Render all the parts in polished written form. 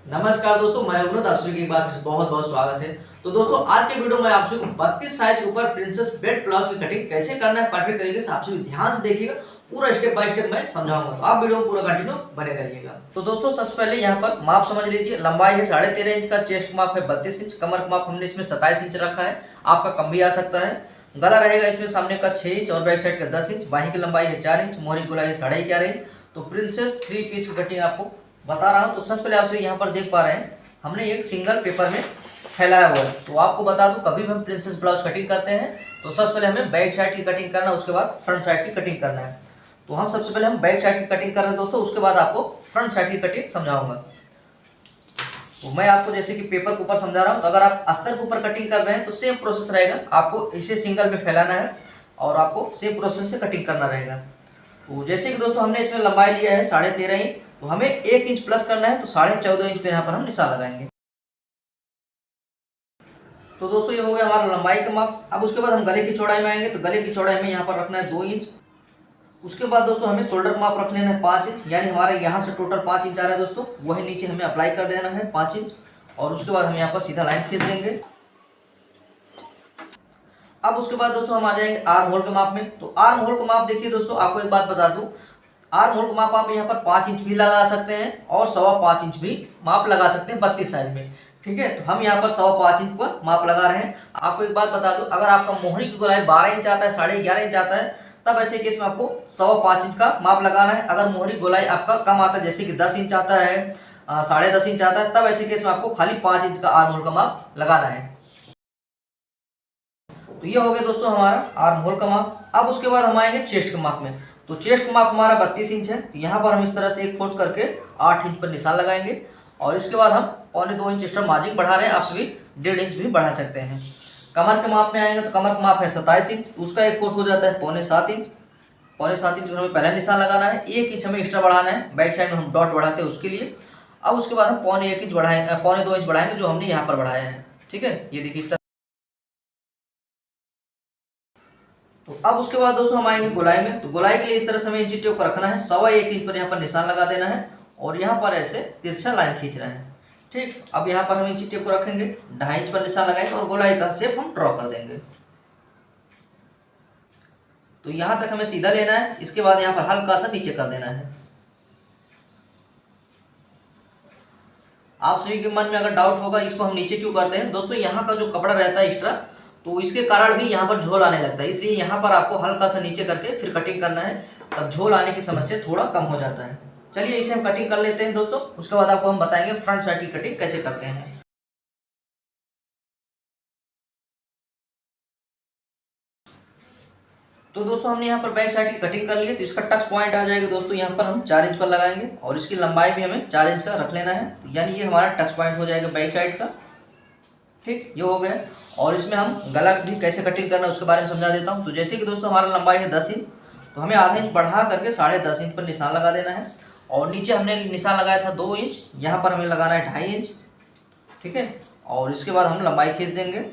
नमस्कार दोस्तों, मैं अवनुत आप सभी का एक बार फिर से बहुत बहुत स्वागत है। तो दोस्तों आज के वीडियो में आप सभी को 32 साइज के ऊपर प्रिंसेस बेल्ट ब्लाउज की कटिंग कैसे करना है परफेक्ट तरीके से आप सभी ध्यान से देखिएगा। पूरा स्टेप बाय स्टेप मैं समझाऊंगा, तो आप वीडियो में पूरा कंटिन्यू बने रहिएगा। तो दोस्तों सबसे पहले यहाँ पर माप समझ लीजिए। लंबाई है 13.5 इंच का, चेस्ट का माप है 32 इंच, कमर का माप हमने इसमें 27 इंच रखा है, आपका कम भी आ सकता है। गला रहेगा इसमें सामने का 6 इंच और बैक साइड का 10 इंच, बाही की लंबाई है 4 इंच, मोहरी की गोलाई है 11.5 इंच। तो प्रिंसेस 3 पीस की कटिंग आपको बता रहा हूँ। तो सबसे पहले आप सभी यहाँ पर देख पा रहे हैं हमने एक सिंगल पेपर में फैलाया हुआ है। तो आपको बता दूं कभी भी हम प्रिंसेस ब्लाउज कटिंग करते हैं तो सबसे पहले हमें बैक साइड की कटिंग करना है, उसके बाद फ्रंट साइड की कटिंग करना है। तो हम सबसे पहले हम बैक साइड की कटिंग कर रहे हैं दोस्तों, उसके बाद आपको फ्रंट साइड की कटिंग समझाऊंगा। तो मैं आपको जैसे कि पेपर के ऊपर समझा रहा हूँ, तो अगर आप अस्तर के ऊपर कटिंग कर रहे हैं तो सेम प्रोसेस रहेगा, आपको इसे सिंगल में फैलाना है और आपको सेम प्रोसेस से कटिंग करना रहेगा। तो जैसे कि दोस्तों हमने इसमें लंबाई लिया है 13.5 इंच, तो हमें 1 इंच प्लस करना है, तो 14.5 इंच पे यहाँ पर हम निशान लगाएंगे। तो दोस्तों ये हो गया हमारा लंबाई का माप। अब उसके बाद हम गले की चौड़ाई में आएंगे, तो गले की चौड़ाई में यहाँ पर रखना है 2 इंच। उसके बाद दोस्तों हमें शोल्डर का माप रख लेना है 5 इंच, यानी हमारे यहाँ से टोटल 5 इंच आ रहा है दोस्तों, वही नीचे हमें अप्लाई कर देना है 5 इंच। और उसके बाद हम यहाँ पर सीधा लाइन खींच देंगे। अब उसके बाद दोस्तों हम आ जाएंगे आर्म होल के माप में। तो आर्म होल का माप देखिए दोस्तों, आपको एक बात बता दूं, आर्म होल का माप आप यहाँ पर 5 इंच भी लगा सकते हैं और 5.25 इंच भी माप लगा सकते हैं 32 साइज में। ठीक है, तो हम यहाँ पर 5.25 इंच पर माप लगा रहे हैं। आपको एक बात बता दूं, अगर आपका मोहरी की गोलाई 12 इंच आता है, 11.5 इंच आता है, तब ऐसे केस में आपको 5.25 इंच का माप लगाना है। अगर मोहरी गोलाई आपका कम आता है, जैसे कि 10 इंच आता है, 10.5 इंच आता है, तब ऐसे केस में आपको खाली 5 इंच का आर्म होल का माप लगाना है। तो ये हो गया दोस्तों हमारा आर्म होल का माप। अब उसके बाद हम आएंगे चेस्ट के माप में। तो चेस्ट का माप हमारा 32 इंच है, तो यहाँ पर हम इस तरह से 1/4 करके 8 इंच पर निशान लगाएंगे। और इसके बाद हम 1.25 इंच एक्स्ट्रा मार्जिन बढ़ा रहे हैं, आप सभी 1.5 इंच भी बढ़ा सकते हैं। कमर के माप में आएंगे तो कमर का माप है 27 इंच, उसका 1/4 हो जाता है 6.25 इंच। 6.25 इंच पर हमें पहला निशान लगाना है, 1 इंच हमें एक्स्ट्रा बढ़ाना है, बैक साइड में हम डॉट बढ़ाते हैं उसके लिए। अब उसके बाद हम 1.25 इंच बढ़ाएंगे, 1.25 इंच बढ़ाएंगे जो हमने यहाँ पर बढ़ाया है। ठीक है, ये देखिए इस तरह। तो अब उसके बाद दोस्तों हम आएंगे गोलाई में। तो गोलाई के लिए इस तरह से हमें इंची टेप को रखना है, 1.25 इंच पर यहाँ पर निशान लगा देना है और यहाँ पर ऐसे तिरछा लाइन खींचना है। ठीक, अब यहाँ पर हम इंची टेप को रखेंगे, 2.5 इंच पर निशान लगाएंगे और गोलाई का शेप हम ड्रॉ कर देंगे। तो यहाँ तक हमें सीधा लेना है, इसके बाद यहाँ पर हल्का सा नीचे कर देना है। आप सभी के मन में अगर डाउट होगा इसको हम नीचे क्यों करते हैं, दोस्तों यहाँ का जो कपड़ा रहता है एक्स्ट्रा, तो इसके कारण भी यहाँ पर झोल आने लगता है, इसलिए यहाँ पर आपको हल्का सा नीचे करके फिर कटिंग करना है, तब झोल आने की समस्या थोड़ा कम हो जाता है। चलिए इसे हम कटिंग कर लेते हैं दोस्तों, उसके बाद आपको हम बताएंगे फ्रंट साइड की कटिंग कैसे करते हैं। तो दोस्तों हमने यहाँ पर बैक साइड की कटिंग कर ली है, तो इसका टच पॉइंट आ जाएगा दोस्तों, यहाँ पर हम 4 इंच पर लगाएंगे और इसकी लंबाई भी हमें 4 इंच का रख लेना है, तो यानी ये हमारा टच पॉइंट हो जाएगा बैक साइड का। ठीक, ये हो गया। और इसमें हम गला भी कैसे कटिंग करना है उसके बारे में समझा देता हूँ। तो जैसे कि दोस्तों हमारा लंबाई है 10 इंच, तो हमें आधा इंच बढ़ा करके 10.5 इंच पर निशान लगा देना है और नीचे हमने निशान लगाया था 2 इंच, यहाँ पर हमें लगाना है 2.5 इंच। ठीक है, और इसके बाद हम लंबाई खींच देंगे।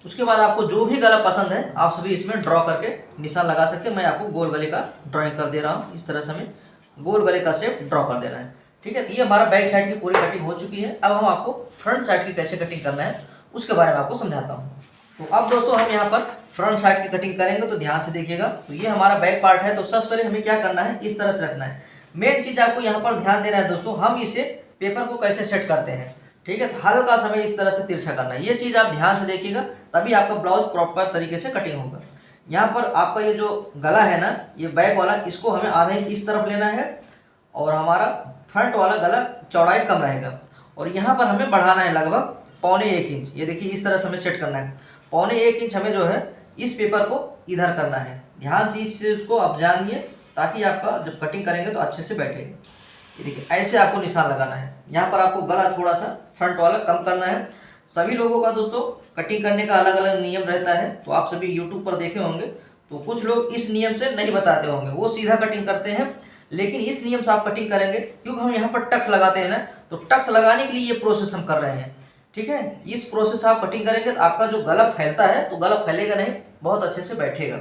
उसके बाद आपको जो भी गला पसंद है आप सभी इसमें ड्रॉ करके निशान लगा सकते हैं। मैं आपको गोल गले का ड्राइंग कर दे रहा हूँ, इस तरह से हमें गोल गले का शेप ड्रॉ कर देना है। ठीक है, तो ये हमारा बैक साइड की पूरी कटिंग हो चुकी है। अब हम आपको फ्रंट साइड की कैसे कटिंग करना है उसके बारे में आपको समझाता हूँ। तो अब दोस्तों हम यहाँ पर फ्रंट साइड की कटिंग करेंगे, तो ध्यान से देखिएगा। तो ये हमारा बैक पार्ट है, तो सबसे पहले हमें क्या करना है, इस तरह से रखना है। मेन चीज आपको यहाँ पर ध्यान देना है दोस्तों, हम इसे पेपर को कैसे सेट करते हैं। ठीक है, तो हल्का सा हमें इस तरह से तिरछा करना है, ये चीज आप ध्यान से देखिएगा, तभी आपका ब्लाउज प्रॉपर तरीके से कटिंग होगा। यहाँ पर आपका ये जो गला है ना, ये बैक वाला, इसको हमें आधा इंच इस तरफ लेना है और हमारा फ्रंट वाला गला चौड़ाई कम रहेगा और यहाँ पर हमें बढ़ाना है लगभग 1.25 इंच। ये देखिए इस तरह से हमें सेट करना है, 1.25 इंच हमें जो है इस पेपर को इधर करना है। ध्यान से इस चीज को आप जानिए, ताकि आपका जब कटिंग करेंगे तो अच्छे से बैठे। ये देखिए ऐसे आपको निशान लगाना है। यहाँ पर आपको गला थोड़ा सा फ्रंट वाला कम करना है। सभी लोगों का दोस्तों कटिंग करने का अलग अलग नियम रहता है, तो आप सभी यूट्यूब पर देखे होंगे, तो कुछ लोग इस नियम से नहीं बताते होंगे, वो सीधा कटिंग करते हैं, लेकिन इस नियम से आप कटिंग करेंगे, क्योंकि हम यहाँ पर टक्स लगाते हैं ना, तो टक्स लगाने के लिए ये प्रोसेस हम कर रहे हैं। ठीक है, इस प्रोसेस आप कटिंग करेंगे तो आपका जो गला फैलता है तो गला फैलेगा नहीं, बहुत अच्छे से बैठेगा।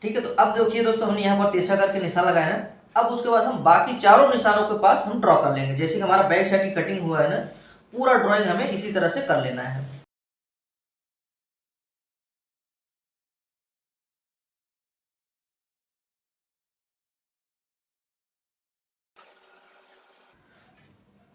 ठीक है, तो अब देखिए दोस्तों हमने यहाँ पर तिरछा करके निशान लगाया ना। अब उसके बाद हम बाकी चारों निशानों के पास हम ड्रॉ कर लेंगे। जैसे कि हमारा बैक साइड की कटिंग हुआ है ना, पूरा ड्राइंग हमें इसी तरह से कर लेना है।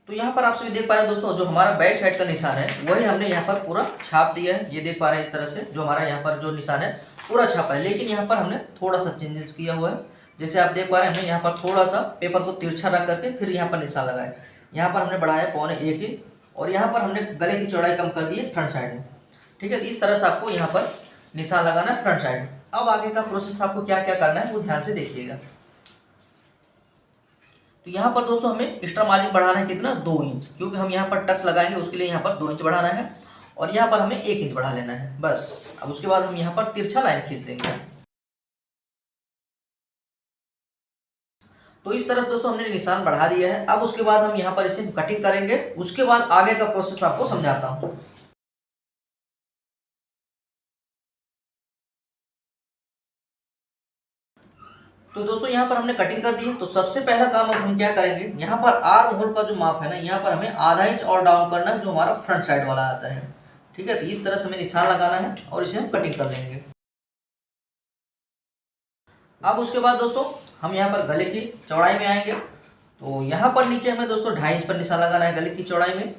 तो यहाँ पर आप सभी देख पा रहे हैं दोस्तों, जो हमारा बैक साइड का निशान है वही हमने यहाँ पर पूरा छाप दिया है। ये देख पा रहे हैं इस तरह से जो हमारा यहाँ पर जो निशान है पूरा छापा है। लेकिन यहाँ पर हमने थोड़ा सा चेंजेस किया हुआ है। जैसे आप देख पा रहे हैं, हमने यहाँ पर थोड़ा सा पेपर को तिरछा रख करके फिर यहाँ पर निशान लगाया। यहाँ पर हमने बढ़ाया 1.25 इंच और यहाँ पर हमने गले की चौड़ाई कम कर दी है फ्रंट साइड में। ठीक है, इस तरह से आपको यहाँ पर निशान लगाना है फ्रंट साइड में। अब आगे का प्रोसेस आपको क्या क्या करना है वो ध्यान से देखिएगा। तो यहाँ पर दोस्तों हमें एक्स्ट्रा मार्जिन बढ़ाना है कितना, 2 इंच, क्योंकि हम यहाँ पर टक्स लगाएंगे उसके लिए यहाँ पर 2 इंच बढ़ाना है और यहाँ पर हमें 1 इंच बढ़ा लेना है बस। अब उसके बाद हम यहाँ पर तिरछा लाइन खींच देंगे। तो इस तरह से दोस्तों हमने निशान बढ़ा दिया है। अब उसके बाद हम यहाँ पर इसे कटिंग करेंगे, उसके बाद आगे का प्रोसेस आपको समझाता हूँ। तो दोस्तों यहाँ पर हमने कटिंग कर दी है। तो सबसे पहला काम अब हम क्या करेंगे, यहाँ पर आर्म होल का जो माप है ना, यहाँ पर हमें आधा इंच और डाउन करना है, जो हमारा फ्रंट साइड वाला आता है। ठीक है, तो इस तरह से हमें निशान लगाना है और इसे हम कटिंग कर लेंगे। अब उसके बाद दोस्तों हम यहाँ पर गले की चौड़ाई में आएंगे। तो यहाँ पर नीचे हमें दोस्तों 2.5 इंच पर निशान लगाना है गले की चौड़ाई में,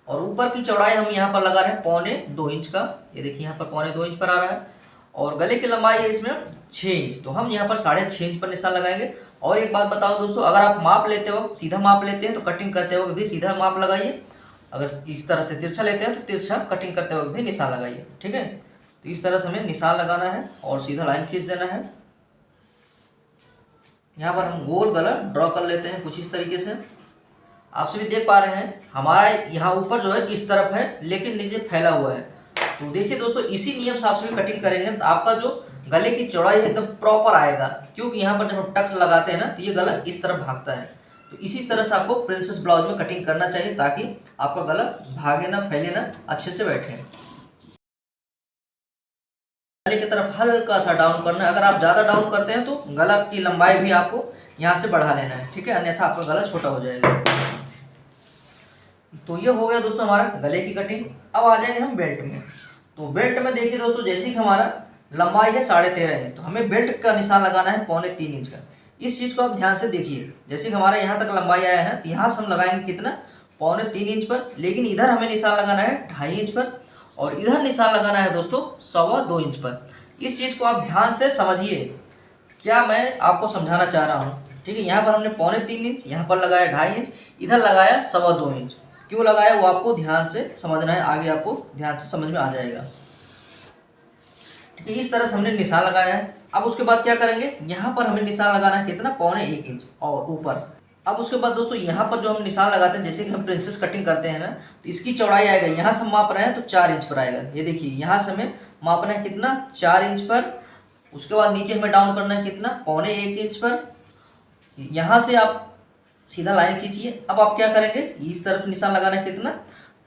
और ऊपर की चौड़ाई हम यहाँ पर लगा रहे हैं 1.25 इंच का। ये देखिए यहाँ पर 1.25 इंच पर आ रहा है और गले की लंबाई है इसमें 6 इंच, तो हम यहाँ पर 6.5 इंच पर निशान लगाएंगे। और एक बात बताओ दोस्तों, अगर आप माप लेते वक्त सीधा माप लेते हैं तो कटिंग करते वक्त भी सीधा माप लगाइए। अगर इस तरह से तिरछा लेते हैं तो तिरछा कटिंग करते वक्त भी निशान लगाइए। ठीक है, तो इस तरह से हमें निशान लगाना है और सीधा लाइन खींच देना है। यहाँ पर हम गोल गला ड्रॉ कर लेते हैं कुछ इस तरीके से। आप सभी देख पा रहे हैं हमारा यहाँ ऊपर जो है इस तरफ है लेकिन नीचे फैला हुआ है। तो देखिए दोस्तों, इसी नियम से आप सभी कटिंग करेंगे तो आपका जो गले की चौड़ाई एकदम प्रॉपर आएगा, क्योंकि यहाँ पर जब हम टक्स लगाते हैं ना तो ये गला इस तरफ भागता है। तो इसी तरह से आपको प्रिंसेस ब्लाउज में कटिंग करना चाहिए ताकि आपका गला भागे ना, फैले ना, अच्छे से बैठे। गले की तरफ हल्का सा डाउन करना है। अगर आप ज़्यादा डाउन करते हैं तो गला की लंबाई भी आपको यहाँ से बढ़ा लेना है। ठीक है, अन्यथा आपका गला छोटा हो जाएगा। तो ये हो गया दोस्तों हमारा गले की कटिंग। अब आ जाएंगे हम बेल्ट में। तो बेल्ट में देखिए दोस्तों, जैसे कि हमारा लंबाई है 13.5 इंच, तो हमें बेल्ट का निशान लगाना है 3.25 इंच का। इस चीज़ को आप ध्यान से देखिए। जैसे कि हमारा यहाँ तक लंबाई आया है तो यहाँ से हम लगाएंगे कितना, 3.25 इंच पर, लेकिन इधर हमें निशान लगाना है 2.5 इंच पर और इधर निशान लगाना है दोस्तों 2.25 इंच पर। इस चीज़ को आप ध्यान से समझिए क्या मैं आपको समझाना चाह रहा हूँ। ठीक है, यहाँ पर हमने 3.25 इंच, यहाँ पर लगाया 2.5 इंच, इधर लगाया 2.25 इंच। क्यों लगाया वो आपको ध्यान से समझना है, आगे आपको ध्यान से समझ में आ जाएगा। ठीक है, इस तरह से हमने निशान लगाया है। अब उसके बाद क्या करेंगे, यहाँ पर हमें निशान लगाना है कितना, 1.25 इंच और ऊपर। अब उसके बाद दोस्तों यहाँ पर जो हम निशान लगाते हैं, जैसे कि हम प्रिंसेस कटिंग करते हैं ना, तो इसकी चौड़ाई आएगा, यहाँ से हम माप रहे हैं तो 4 इंच पर आएगा। ये देखिए यहाँ से हमें मापना है कितना, 4 इंच पर। उसके बाद नीचे हमें डाउन करना है कितना, 1.25 इंच पर। यहाँ से आप सीधा लाइन खींचिए। अब आप क्या करेंगे, इस तरफ निशान लगाना है कितना,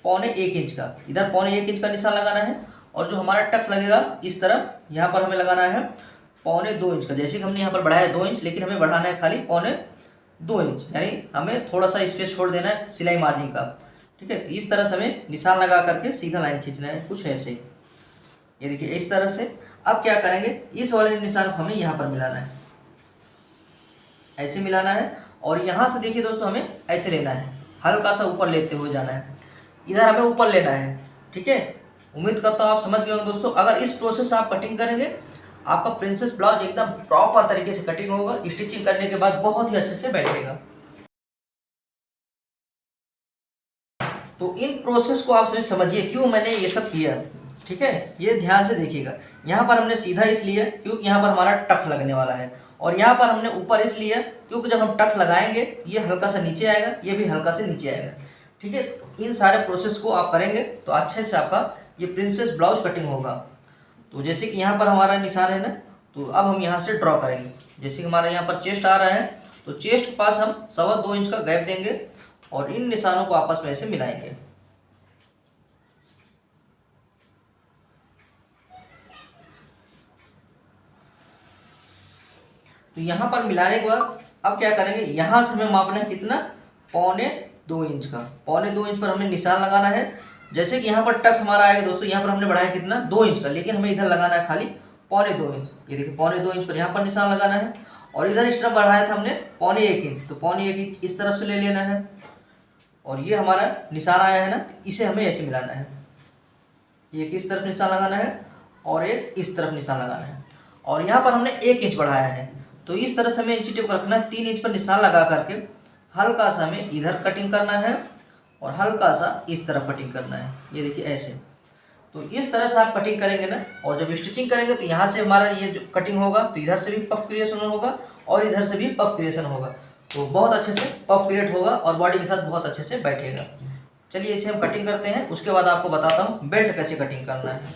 1.25 इंच का, इधर 1.25 इंच का निशान लगाना है। और जो हमारा टक्स लगेगा इस तरफ, यहाँ पर हमें लगाना है 1.25 इंच का। जैसे कि हमने यहाँ पर बढ़ाया 2 इंच, लेकिन हमें बढ़ाना है खाली 1.25 इंच, यानी हमें थोड़ा सा स्पेस छोड़ देना है सिलाई मार्जिन का। ठीक है, तो इस तरह से हमें निशान लगा करके सीधा लाइन खींचना है, कुछ ऐसे। ये देखिए इस तरह से। अब क्या करेंगे, इस वाले निशान को हमें यहाँ पर मिलाना है, ऐसे मिलाना है। और यहाँ से देखिए दोस्तों हमें ऐसे लेना है, हल्का सा ऊपर लेते हुए जाना है, इधर हमें ऊपर लेना है। ठीक है, उम्मीद करता हूँ आप समझ गए होंगे दोस्तों। अगर इस प्रोसेस से आप कटिंग करेंगे, आपका प्रिंसेस ब्लाउज एकदम प्रॉपर तरीके से कटिंग होगा, स्टिचिंग करने के बाद बहुत ही अच्छे से बैठेगा। तो इन प्रोसेस को आप सभी समझिए क्यों मैंने ये सब किया। ठीक है, ये ध्यान से देखिएगा। यहाँ पर हमने सीधा इसलिए क्योंकि यहाँ पर हमारा टक्स लगने वाला है, और यहाँ पर हमने ऊपर इसलिए क्योंकि जब हम टक्स लगाएंगे ये हल्का सा नीचे आएगा, ये भी हल्का से नीचे आएगा। ठीक है, इन सारे प्रोसेस को आप करेंगे तो अच्छे से आपका ये प्रिंसेस ब्लाउज कटिंग होगा। तो जैसे कि यहाँ पर हमारा निशान है ना, तो अब हम यहाँ से ड्रॉ करेंगे। जैसे कि हमारा यहाँ पर चेस्ट आ रहा है, तो चेस्ट के पास हम 2.25 इंच का गैप देंगे और इन निशानों को आपस में ऐसे मिलाएंगे। तो यहाँ पर मिलाने के बाद अब क्या करेंगे, यहाँ से हमें मापना है कितना, 1.25 इंच का। 1.25 इंच पर हमने निशान लगाना है। जैसे कि यहाँ पर टक्स हमारा आएगा दोस्तों, यहाँ पर हमने बढ़ाया कितना, 2 इंच का, लेकिन हमें इधर लगाना है खाली 1.25 इंच। ये देखिए 1.25 इंच पर यहाँ पर निशान लगाना है। और इधर इस तरफ बढ़ाया था हमने 1.25 इंच, तो 1.25 इंच इस तरफ से ले लेना है। और ये हमारा निशान आया है ना, इसे हमें ऐसे मिलाना है। एक इस तरफ निशान लगाना है और एक इस तरफ निशान लगाना है। और यहाँ पर हमने 1 इंच बढ़ाया है, तो इस तरह से हमें इंची टेप को रखना है। 3 इंच पर निशान लगा करके हल्का सा हमें इधर कटिंग करना है और हल्का सा इस तरफ कटिंग करना है। ये देखिए ऐसे, तो इस तरह से आप कटिंग करेंगे ना, और जब स्टिचिंग करेंगे तो यहाँ से हमारा ये जो कटिंग होगा तो इधर से भी पफ क्रिएशन होगा और इधर से भी पफ क्रिएशन होगा, तो बहुत अच्छे से पफ क्रिएट होगा और बॉडी के साथ बहुत अच्छे से बैठेगा। चलिए इसे हम कटिंग करते हैं, उसके बाद आपको बताता हूँ बेल्ट कैसे कटिंग करना है।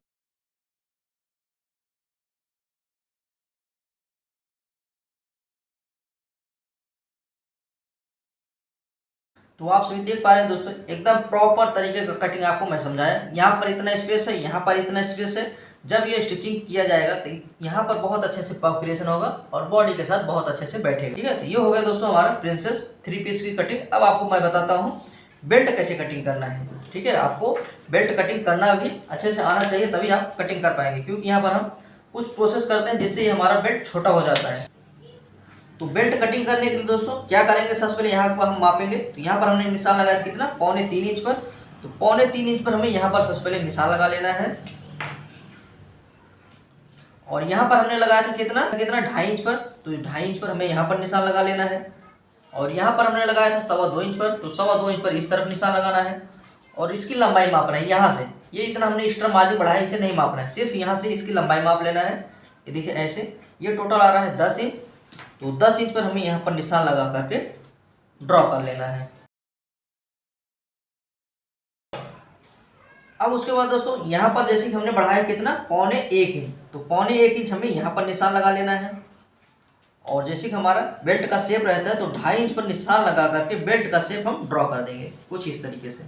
तो आप सभी देख पा रहे हैं दोस्तों, एकदम प्रॉपर तरीके का कटिंग आपको मैं समझाया। यहाँ पर इतना स्पेस है, यहाँ पर इतना स्पेस है। जब ये स्टिचिंग किया जाएगा तो यहाँ पर बहुत अच्छे से पफ क्रिएशन होगा और बॉडी के साथ बहुत अच्छे से बैठेगा। ठीक है, तो ये हो गया दोस्तों हमारा प्रिंसेस 3 पीस की कटिंग। अब आपको मैं बताता हूँ बेल्ट कैसे कटिंग करना है। ठीक है, आपको बेल्ट कटिंग करना भी अच्छे से आना चाहिए, तभी आप कटिंग कर पाएंगे, क्योंकि यहाँ पर हम कुछ प्रोसेस करते हैं जिससे हमारा बेल्ट छोटा हो जाता है। तो बेल्ट कटिंग करने के लिए दोस्तों क्या करेंगे, सबसे पहले यहाँ पर हम मापेंगे। तो यहाँ पर हमने निशान लगाया कितना, 3.25 इंच पर। तो 3.25 इंच पर हमें यहाँ पर सबसे पहले निशान लगा लेना है। और यहाँ पर हमने लगाया था कितना 2.5 इंच पर, तो 2.5 इंच पर हमें यहाँ पर निशान लगा लेना है। और यहाँ पर हमने लगाया था 2.25 इंच पर, तो 2.25 इंच पर इस तरफ निशान लगाना है। और इसकी लंबाई मापना है यहाँ से, ये इतना हमने एक्स्ट्रा मार्जिन बढ़ाया, इसे नहीं मापना है, सिर्फ यहाँ से इसकी लंबाई माप लेना है। ये देखिए ऐसे, ये टोटल आ रहा है 10 इंच। तो 10 इंच पर हमें यहाँ पर निशान लगा करके ड्रॉ कर लेना है। अब उसके बाद दोस्तों यहाँ पर जैसे कि हमने बढ़ाया कितना, 1.25 इंच, तो 1.25 इंच हमें यहाँ पर निशान लगा लेना है। और जैसे कि हमारा बेल्ट का शेप रहता है तो 2.5 इंच पर निशान लगा करके बेल्ट का शेप हम ड्रॉ कर देंगे कुछ इस तरीके से।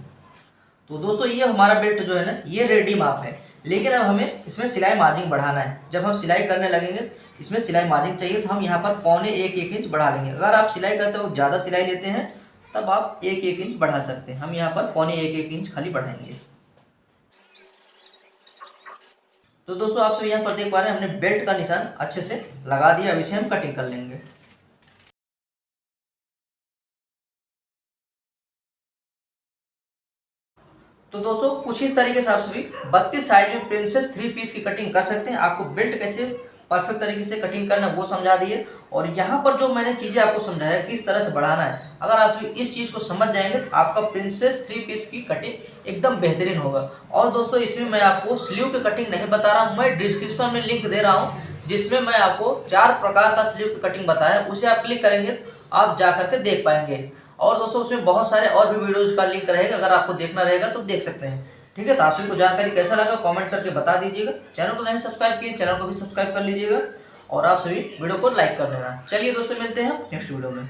तो दोस्तों ये हमारा बेल्ट जो है ना, ये रेडी माप है, लेकिन अब हमें इसमें सिलाई मार्जिन बढ़ाना है। जब हम सिलाई करने लगेंगे इसमें सिलाई मार्जिन चाहिए, तो हम यहाँ पर 1.25 इंच बढ़ा लेंगे। अगर आप सिलाई करते हो ज़्यादा सिलाई लेते हैं तब आप 1 इंच बढ़ा सकते हैं। हम यहाँ पर 1.25 इंच खाली बढ़ाएंगे। तो दोस्तों आप सब यहाँ पर देख पा रहे हैं, हमने बेल्ट का निशान अच्छे से लगा दिया। अब इसे हम कटिंग कर लेंगे। तो दोस्तों कुछ इस तरीके से आप सभी 32 साइज में प्रिंसेस 3 पीस की कटिंग कर सकते हैं। आपको बेल्ट कैसे परफेक्ट तरीके से कटिंग करना वो समझा दिए, और यहाँ पर जो मैंने चीज़ें आपको समझाया किस तरह से बढ़ाना है, अगर आप सभी इस चीज़ को समझ जाएंगे तो आपका प्रिंसेस 3 पीस की कटिंग एकदम बेहतरीन होगा। और दोस्तों इसमें मैं आपको स्लीव की कटिंग नहीं बता रहा हूँ, मैं डिस्क्रिप्शन में लिंक दे रहा हूँ जिसमें मैं आपको 4 प्रकार का स्लीव की कटिंग बताया, उसे आप क्लिक करेंगे आप जा करके देख पाएंगे। और दोस्तों उसमें बहुत सारे और भी वीडियोज़ का लिंक रहेगा, अगर आपको देखना रहेगा तो देख सकते हैं। ठीक है, तो आप सभी को जानकारी कैसा लगा कमेंट करके बता दीजिएगा। चैनल को नहीं सब्सक्राइब किए, चैनल को भी सब्सक्राइब कर लीजिएगा और आप सभी वीडियो को लाइक कर लेना। चलिए दोस्तों मिलते हैं नेक्स्ट वीडियो में।